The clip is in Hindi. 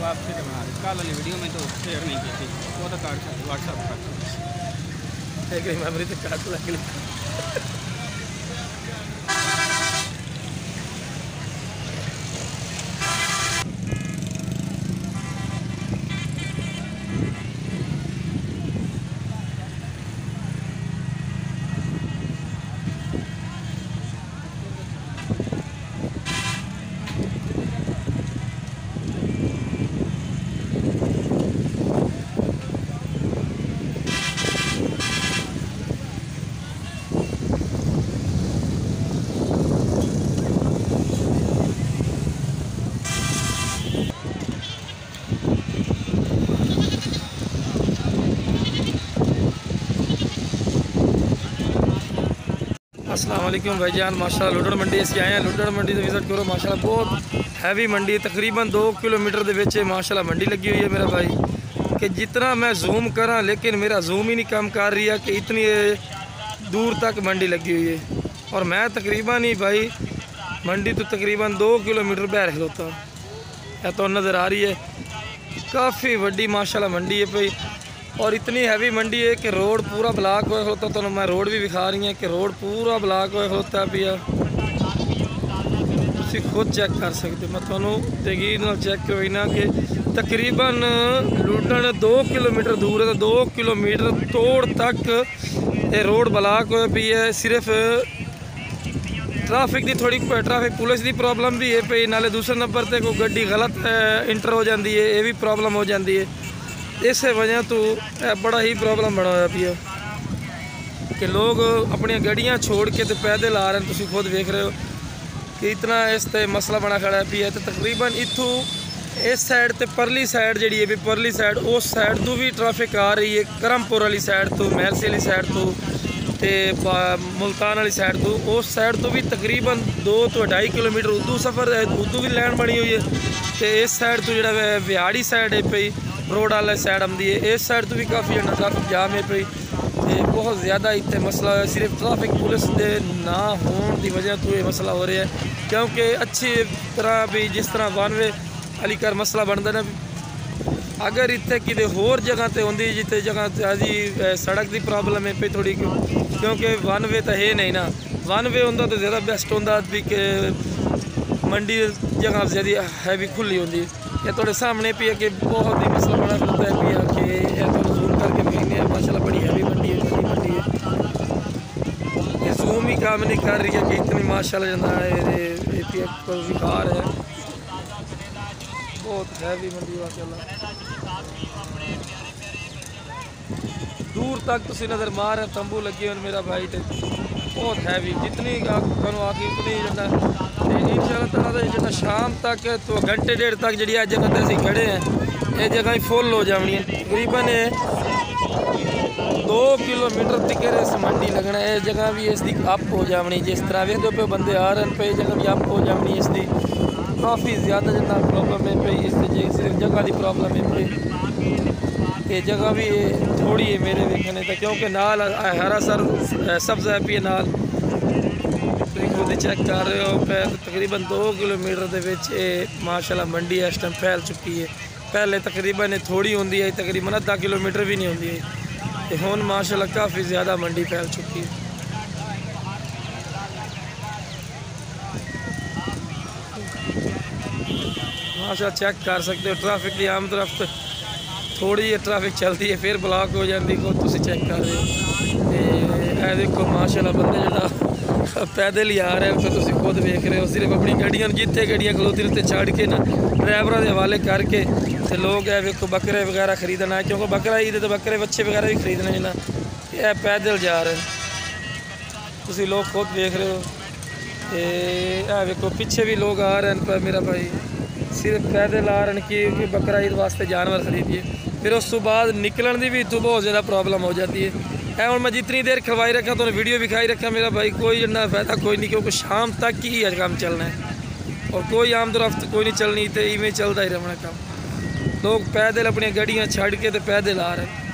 वापसी तो बना कल वाली वीडियो में तो शेयर नहीं की थी, वो तो कार्ड व्हाट्सअप पर मेमोरी तो काट लग अस्सलाम वालेकुम भाईजान। माशाल्लाह लुडन मंडी से आए हैं। लुडन मंडी से विजिट करो। माशाल्लाह बहुत हैवी मंडी है, तकरीबन 2 किलोमीटर के विच माशाल्लाह मंडी लगी हुई है मेरा भाई। कि जितना मैं जूम करा लेकिन मेरा जूम ही नहीं काम कर रही है कि इतनी दूर तक मंडी लगी हुई है। और मैं तकरीबन ही भाई मंडी तो तकरीबन 2 किलोमीटर बाहर खलोता हूँ। यह तो नज़र आ रही है काफ़ी बड़ी माशाल्लाह मंडी है भाई। और इतनी हैवी मंडी है कि रोड पूरा ब्लॉक हुआ होता। तो मैं रोड भी दिखा रही है कि रोड पूरा ब्लॉक हुआ होता पिया। तुसी खुद चेक कर सकते हो, मैं थोनों यकीन नाल चेक करो ना कि तकरीबन लुडन 2 किलोमीटर दूर है। तो 2 किलोमीटर तोड़ तक ये रोड ब्लॉक हुआ पी है। सिर्फ ट्रैफिक की थोड़ी ट्रैफिक पुलिस की प्रॉब्लम भी है पई, नाले दूसरे नंबर पर कोई गड्डी गलत इंटर हो जाती है, ये भी प्रॉब्लम हो जाती है। इस वजह तो बड़ा ही प्रॉब्लम बना हुआ पिया कि लोग अपनी गड्डियाँ छोड़ के तो पैदल आ रहे हैं। तुम खुद देख रहे हो कि इतना इस ते मसला बना खड़ा पिया। तो तकरीबन इतों इस साइड तो परली साइड जी है भी, परली साइड उस साइड तो भी ट्रैफिक आ रही है। करमपुर वाली साइड तो, महरसी वाली साइड तो, मुल्तान वाली साइड तो, उस साइड तो भी तकरीबन 2 तो 2.5 किलोमीटर उदू सफ़र है, उदू भी लैन बनी हुई है। तो इस साइड तो जो बिहाड़ी साइड है पई रोड वाले साइड आती है, इस साइड तो भी काफ़ी ट्रैफिक जाम है पई। तो बहुत ज़्यादा इतने मसला है, सिर्फ ट्रैफिक पुलिस के ना होने की वजह तो ये मसला हो रहा है। क्योंकि अच्छी तरह भी जिस तरह वनवे अली कर मसला बनता ना, अगर इतने कि होर जगह पर होंगी जितने जगह अजी सड़क की प्रॉब्लम है पे थोड़ी, क्योंकि वन वे तो है नहीं ना। वन वे होंदा तो ज़्यादा बेस्ट होंदा भी कि मंडी जगह ज़्यादा हैवी खुली होंगी। ये थोड़े सामने पिया कि बहुत ही मसला बड़ा होता है पिया कि तो जूम करके देखने माशाल्लाह बड़ी हैवी मंडी है, बड़ी मंडी है। ये जूम ही काम नहीं कर रही है कि इतनी माशाल्लाह जना विकार है, बहुत हैवी मंडी माशाल्लाह। दूर तक तुसी नज़र मार तंबू लगे हुए मेरा भाई। तो बहुत हैवी जितनी थोनों आके उतनी जना इंशाअल्लाह ताला जना शाम तक तो घंटे डेढ़ तक जी जगह पर अं खड़े हैं, ये जगह ही फुल हो जानी है। तकरीबन 2 किलोमीटर तक इस मंडी लगना है। जगह भी इसकी अप हो जानी, जिस तरह वेखो पे बंदे आ रहे हैं पे जगह भी अप हो जानी इसकी। काफ़ी ज़्यादा जना प्रॉब्लम है पे इसकी, सिर्फ जगह की प्रॉब्लम है पे। ये जगह भी थोड़ी है मेरे देखने तक, क्योंकि नाल हरा सर सब्ज़ है पी नाल खुद चेक कर रहे हो पे। तकरीबन 2 किलोमीटर के माशाल्लाह मंडी इस टाइम फैल चुकी है। पहले तकरीबन थोड़ी होंगी है, तकरीबन आधा किलोमीटर भी नहीं होंगी है। तो हुण माशाल्लाह काफ़ी ज़्यादा मंडी फैल चुकी है। माशाल्लाह चेक कर सकते हो ट्रैफिक की आम तरफ थोड़ी जी ट्रैफिक चलती है, फिर ब्लॉक हो जाती है। तुम चेक कर रहे हो, देखो माशाल्लाह बंदे जो पैदल ही आ रहे हो, तो तुम खुद देख रहे हो। सिर्फ अपनी गड्डियां जितने गड्डियां खलोती उत्ते चढ़ के ना ड्राइवरों के हवाले करके तो लोग है देखो बकरे वगैरह खरीदना है, क्योंकि बकरा ईद तो बकरे बच्चे वगैरह भी खरीदने हैं ना। ये पैदल जा रहे हैं, तुम लोग खुद देख रहे हो। ये देखो पीछे भी लोग आ रहे हैं पर मेरा भाई सिर्फ पैदल आ रहे हैं कि बकरा ईद वास्ते जानवर खरीदिए। फिर उस तो बाद निकलने की भी तो बहुत ज़्यादा प्रॉब्लम हो जाती है। और मैं जितनी देर खलवाई रखा तो वीडियो भी खाई रखा मेरा भाई, कोई ना फायदा कोई नहीं, क्योंकि शाम तक ही काम चलना है और कोई आम तरफ कोई नहीं चलनी। तो इवें चलता ही रहना काम। लोग पैदल अपनी गड्डियाँ छड़ के तो पैदल आ रहे हैं।